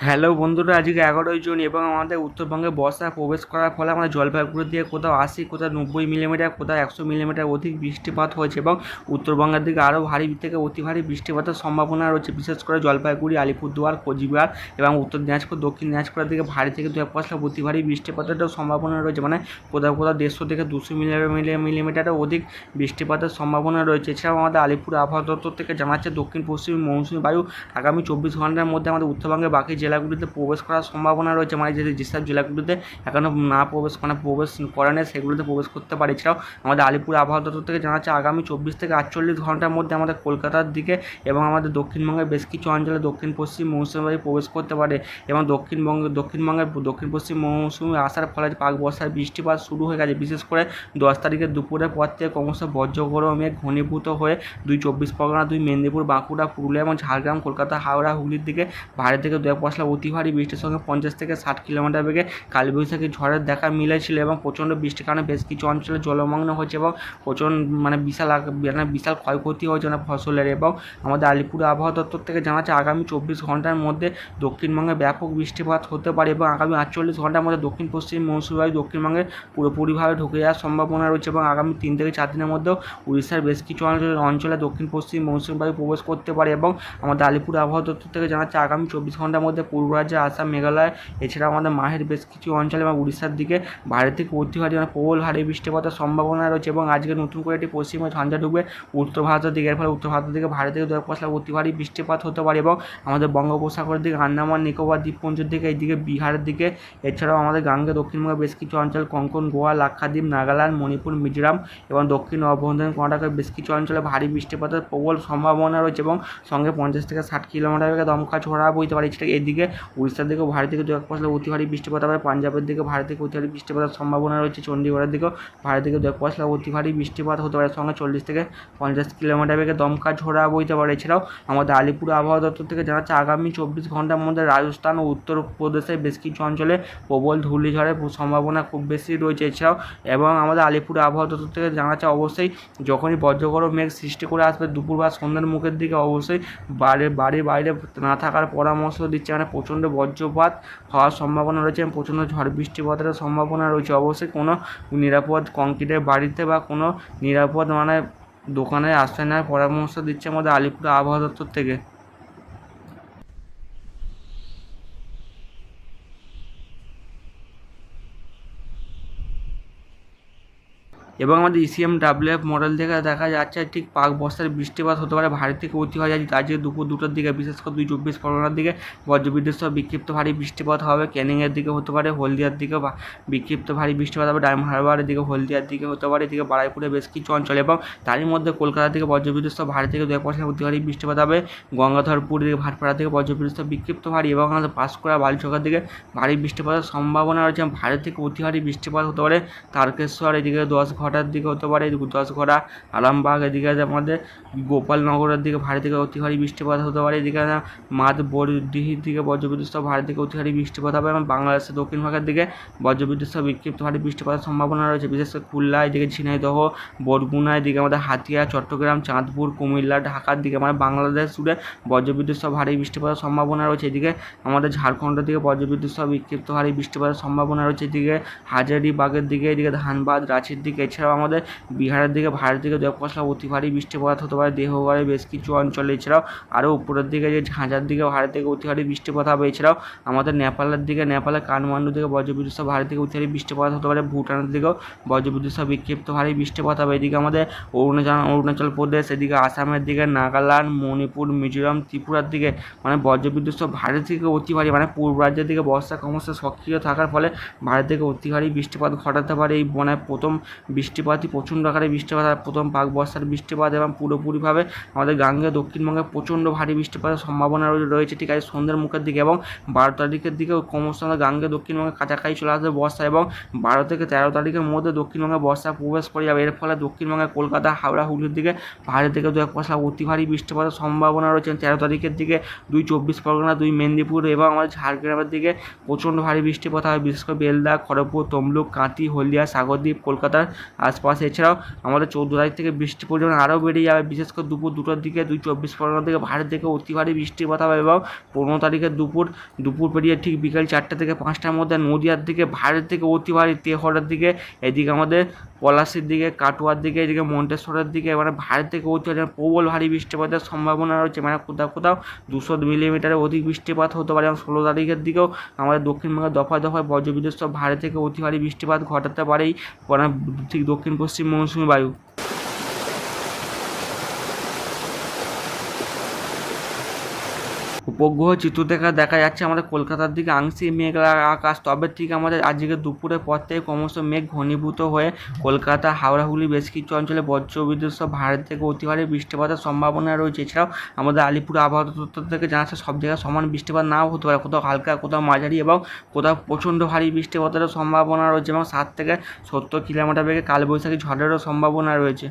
Hello বন্ধুরা, আজকে 11ই June এবং আমাদের উত্তরবঙ্গে বর্ষা প্রবেশ করার ফলে আমাদের জলপাইগুড়ি দিয়ে কোথাও 80, কোথাও 90 মিলিমিটার, কোথাও 100 মিলিমিটার অধিক বৃষ্টিপাত হয়েছে এবং উত্তরবঙ্গের দিকে আরও ভারী থেকে অতি ভারী বৃষ্টিপাতের সম্ভাবনা রয়েছে। বিশেষ করে জলপাইগুড়ি, আলিপুরদুয়ার, কোচবিহার এবং উত্তর দিনাজপুর, দক্ষিণ দিনাজপুরের দিকে ভারী থেকে 2-1 অতি ভারী বৃষ্টিপাতেরও সম্ভাবনা রয়েছে। মানে কোথাও কোথাও 150 থেকে 200 মিলিমিটারও অধিক বৃষ্টিপাতের সম্ভাবনা রয়েছে। এছাড়াও আমাদের আলিপুর আবহাওয়া দপ্তর থেকে জানাচ্ছে দক্ষিণ পশ্চিম মৌসুমী বায়ু আগামী 24 ঘন্টার মধ্যে আমাদের উত্তরবঙ্গের বাকি জেলাগুলিতে প্রবেশ করার সম্ভাবনা রয়েছে। মানে যেসব জেলাগুলিতে এখনও না প্রবেশ করে নেই সেগুলিতে প্রবেশ করতে পারে। এছাড়াও আমাদের আলিপুর আবহাওয়া দপ্তর থেকে জানাচ্ছে আগামী 24 থেকে 48 ঘন্টার মধ্যে আমাদের কলকাতার দিকে এবং আমাদের দক্ষিণবঙ্গের বেশ কিছু অঞ্চলে দক্ষিণ পশ্চিম মৌসুমী বায়ু প্রবেশ করতে পারে এবং দক্ষিণবঙ্গের দক্ষিণ পশ্চিম মৌসুমী আসার ফলে পাক বর্ষার বৃষ্টিপাত শুরু হয়ে গেছে। বিশেষ করে 10 তারিখের দুপুরের পর থেকে ক্রমশ বজ্রগড় মেঘ ঘনীভূত হয়ে 2 চব্বিশ পরগনা, 2 মেদিনীপুর, বাঁকুড়া, পুরুলিয়া এবং ঝাড়গ্রাম, কলকাতা, হাওড়া, হুগলির দিকে ভারী থেকে 2-1 অতি ভারী বৃষ্টির সঙ্গে 50 থেকে 60 কিলোমিটার বেগে কালবৈশাখী ঝড়ের দেখা মিলেছিল এবং প্রচণ্ড বৃষ্টির কারণে বেশ কিছু অঞ্চলে জলমগ্ন হয়েছে এবং বিশাল ক্ষয়ক্ষতি হয়েছে ফসলের। এবং আমাদের আলিপুর আবহাওয়া দপ্তর থেকে জানাচ্ছে আগামী 24 ঘন্টার মধ্যে দক্ষিণবঙ্গে ব্যাপক বৃষ্টিপাত হতে পারে এবং আগামী 48 ঘন্টার মধ্যে দক্ষিণ পশ্চিম মৌসুমী বায়ু দক্ষিণবঙ্গে পুরোপুরিভাবে ঢুকে যাওয়ার সম্ভাবনা রয়েছে এবং আগামী 3 থেকে 4 দিনের মধ্যেও উড়িষ্যার বেশ কিছু অঞ্চলে দক্ষিণ পশ্চিম মৌসুমী বায়ু প্রবেশ করতে পারে। এবং আমাদের আলিপুর আবহাওয়া দপ্তর থেকে জানাচ্ছে আগামী 24 ঘন্টার মধ্যে পূর্ব রাজ্যে আসাম, মেঘালয়, এছাড়াও আমাদের মাহের বেশ কিছু অঞ্চল এবং উড়িষ্যার দিকে ভারী থেকে অতি ভারী প্রবল ভারী বৃষ্টিপাতের সম্ভাবনা রয়েছে। এবং আজকে নতুন করে একটি পশ্চিমে ঝঞ্ঝা ঢুকবে উত্তর ভারতের দিকে। এর ফলে উত্তর ভারতের দিকে ভারী থেকে 2-1 অতি ভারী বৃষ্টিপাত হতে পারে এবং আমাদের বঙ্গোপসাগরের দিকে আন্দামান নিকোবর দ্বীপপুঞ্জের দিকে, এইদিকে বিহারের দিকে, এছাড়াও আমাদের গাঙ্গে দক্ষিণবঙ্গের বেশ কিছু অঞ্চল কঙ্কন, গোয়া, লাক্ষাদ্বীপ, নাগাল্যান্ড, মণিপুর, মিজোরাম এবং দক্ষিণ অভ্যন্তরীণ কর্ণাটকের বেশ কিছু অঞ্চলে ভারী বৃষ্টিপাতের প্রবল সম্ভাবনা রয়েছে এবং সঙ্গে 50 থেকে 60 কিলোমিটার বেগে দমকা ঝড়া বইতে পারে। এছাড়া এদিকে উড়িষ্যার দিকেও ভারী থেকে 2-1 অতি ভারী বৃষ্টিপাত হবে। পাঞ্জাবের দিকে ভারী থেকে অতি ভারী বৃষ্টিপাতের সম্ভাবনা রয়েছে। চণ্ডীগড়ের দিকেও ভারী থেকে 2-1 অতি ভারী বৃষ্টিপাত হতে পারে। সঙ্গে 40 থেকে 50 কিলোমিটার বেগে দমকা ঝোড়া বইতে পারে। এছাড়াও আমাদের আলিপুর আবহাওয়া দপ্তর থেকে জানাচ্ছে আগামী 24 ঘন্টার মধ্যে রাজস্থান ও উত্তরপ্রদেশের বেশ কিছু অঞ্চলে প্রবল ঘূর্ণিঝড়ের সম্ভাবনা খুব বেশি রয়েছে। এছাড়াও এবং আমাদের আলিপুর আবহাওয়া দপ্তর থেকে জানাচ্ছে অবশ্যই যখনই বজ্রগড় মেঘ সৃষ্টি করে আসবে দুপুর বা সন্ধ্যার মুখের দিকে অবশ্যই বাড়ির বাইরে না থাকার পরামর্শ দিচ্ছে। মানে প্রচণ্ড বজ্রপাত হওয়ার সম্ভাবনা রয়েছে এবং প্রচণ্ড ঝড় বৃষ্টিপাতের সম্ভাবনা রয়েছে। অবশ্যই কোনো নিরাপদ কংক্রিটের বাড়িতে বা কোনো নিরাপদ দোকানে আশ্রয় নেওয়ার পরামর্শ দিচ্ছে আমাদের আলিপুর আবহাওয়া দপ্তর থেকে। এবং আমাদের ECMWF মডেল থেকে দেখা যাচ্ছে ঠিক পাক বর্ষার বৃষ্টিপাত হতে পারে ভারী থেকে অতি ভারী। আজকে দুপুর 2টার দিকে বিশেষ করে 2 চব্বিশ পরগনার দিকে বজ্রবিদ্যুৎ সহ বিক্ষিপ্ত ভারী বৃষ্টিপাত হবে। ক্যানিংয়ের দিকে হতে পারে, হলদিয়ার দিকে বিক্ষিপ্ত ভারী বৃষ্টিপাত হবে, ডায়মন্ড হারবারের দিকে, হলদিয়ার দিকে হতে পারে, এদিকে বারাইপুরে বেশ কিছু অঞ্চল এবং তারই মধ্যে কলকাতার দিকে বজ্রবিদ্যুৎ সহ ভারী থেকে 2% অতি ভারী বৃষ্টিপাত হবে। গঙ্গাধরপুর দিকে, ভাটপাড়া থেকে বজ্রবিদ্যুৎ সহ বিক্ষিপ্ত ভারী এবং আমাদের পাঁশকুড়া, বালিচকের দিকে ভারী বৃষ্টিপাতের সম্ভাবনা রয়েছে। ভারী থেকে অতি ভারী বৃষ্টিপাত হতে পারে তারকেশ্বর, এদিকে 10 ঘটার দিকে হতে পারে, 10 ঘটা, আরামবাগ, এদিকে আমাদের গোপালনগরের দিকে ভারী থেকে অতি ভারী বৃষ্টিপাত হতে পারে। এদিকে বড়দিহির দিকে বজ্রবিদ্যুৎ সহ ভারী থেকে অতি ভারী বৃষ্টিপাত হবে এবং বাংলাদেশের দক্ষিণ ভাগের দিকে বজ্রবিদ্যুৎ সহ বিক্ষিপ্ত ভারী বৃষ্টিপাতের সম্ভাবনা রয়েছে। বিশেষ করে খুলনা, এদিকে ঝিনাইদহ, বরগুনা, এদিকে আমাদের হাতিয়া, চট্টগ্রাম, চাঁদপুর, কুমিল্লা, ঢাকার দিকে মানে বাংলাদেশ জুড়ে বজ্রবিদ্যুৎ সহ ভারী বৃষ্টিপাতের সম্ভাবনা রয়েছে। এদিকে আমাদের ঝাড়খণ্ডের দিকে বজ্রবিদ্যুৎ সহ বিক্ষিপ্ত ভারী বৃষ্টিপাতের সম্ভাবনা রয়েছে। এদিকে হাজারিবাগের দিকে, এদিকে ধানবাদ, রাঁচির দিকে, এছাড়াও আমাদের বিহারের দিকে ভারী থেকে 2% অতি ভারী বৃষ্টিপাত হতে পারে দেহগড়ের বেশ কিছু অঞ্চলে। এছাড়াও আরও উপরের দিকে যে ঝাঁঝার দিকে ভারী থেকে অতি ভারী বৃষ্টিপাত হবে। এছাড়াও আমাদের নেপালের দিকে, নেপালের কাঠমান্ডু দিকে বজ্রবিদ্যুৎ সহ ভারী থেকে অতি ভারী বৃষ্টিপাত হতে পারে। ভুটানের দিকেও বজ্রবিদ্যুৎ সহ বিক্ষিপ্ত ভারী বৃষ্টিপাত হবে। এদিকে আমাদের অরুণাচল প্রদেশ, এদিকে আসামের দিকে, নাগাল্যান্ড, মণিপুর, মিজোরাম, ত্রিপুরার দিকে মানে বজ্রবিদ্যুৎ সহ ভারী থেকে অতি ভারী মানে পূর্ব রাজ্যের দিকে বর্ষা ক্রমশ সক্রিয় থাকার ফলে ভারী থেকে অতি ভারী বৃষ্টিপাত ঘটাতে পারে। এই প্রথম বৃষ্টিপাতই প্রচণ্ড আকারে বৃষ্টিপাত, প্রথম পাক বর্ষার বৃষ্টিপাত এবং পুরোপুরিভাবে আমাদের গাঙ্গেয় দক্ষিণবঙ্গে প্রচণ্ড ভারী বৃষ্টিপাতের সম্ভাবনা রয়েছে ঠিক আছে সন্ধ্যের মুখের দিকে। এবং 12 তারিখের দিকেও ক্রমশ আমাদের গাঙ্গেয় দক্ষিণবঙ্গে কাছাকাছি চলে আসবে বর্ষা এবং 12 থেকে 13 তারিখের মধ্যে দক্ষিণবঙ্গে বর্ষা প্রবেশ করে যাবে। এর ফলে দক্ষিণবঙ্গে কলকাতা, হাওড়া, হুগলির দিকে ভারী থেকে 2% অতি ভারী বৃষ্টিপাতের সম্ভাবনা রয়েছে। 13 তারিখের দিকে 2 চব্বিশ পরগনা, 2 মেদিনীপুর এবং আমাদের ঝাড়গ্রামের দিকে প্রচণ্ড ভারী বৃষ্টিপাত হবে। বিশেষ করে বেলদা, খড়গপুর, তমলুক, কাঁথি, হলদিয়া, সাগরদ্বীপ, কলকাতার আশপাশ। এছাড়াও আমাদের 14 তারিখ থেকে বৃষ্টির পরিমাণ আরও বেড়ে যাবে, বিশেষ করে দুপুর 2টার দিকে 24 দিকে ভারী থেকে অতি ভারী বৃষ্টিপাত হবে। এবং 15 তারিখের দুপুর পেরিয়ে ঠিক বিকেল 4টা থেকে 5টার মধ্যে নদীয়ার দিকে ভারী থেকে অতি ভারী, তেহরার দিকে, এদিকে আমাদের পলাশির দিকে, কাটোয়ার দিকে, এদিকে মন্তেশ্বরের দিকে মানে ভারী থেকে অতি ভারী প্রবল ভারী বৃষ্টিপাতের সম্ভাবনা রয়েছে। মানে কোথাও কোথাও 200 মিলিমিটারের অধিক বৃষ্টিপাত হতে পারে। এবং 16 তারিখের দিকেও আমাদের দক্ষিণবঙ্গে দফায় দফায় বজ্রবিদ্যুৎ সহ ভারী থেকে অতি ভারী বৃষ্টিপাত ঘটাতে পারে এই ঠিক দক্ষিণ পশ্চিম মৌসুমী বায়ু। উপগ্রহ চিত্র দেখা যাচ্ছে আমাদের কলকাতার দিকে আংশিক মেঘলা আকাশ, তবে ঠিক আমাদের আজকে দুপুরের পর থেকে ক্রমশ মেঘ ঘনীভূত হয়ে কলকাতা, হাওড়া, হুগলি বেশ কিছু অঞ্চলে বজ্রবিদ্যুৎ সহ ভারী থেকে অতি ভারী বৃষ্টিপাতের সম্ভাবনা রয়েছে। এছাড়াও আমাদের আলিপুর আবহাওয়া দপ্তর থেকে জানাচ্ছে সব জায়গায় সমান বৃষ্টিপাত নাও হতে পারে, কোথাও হালকা, কোথাও মাঝারি এবং কোথাও প্রচণ্ড ভারী বৃষ্টিপাতেরও সম্ভাবনা রয়েছে। এবং 60 থেকে 70 কিলোমিটার বেগে কালবৈশাখী ঝড়েরও সম্ভাবনা রয়েছে।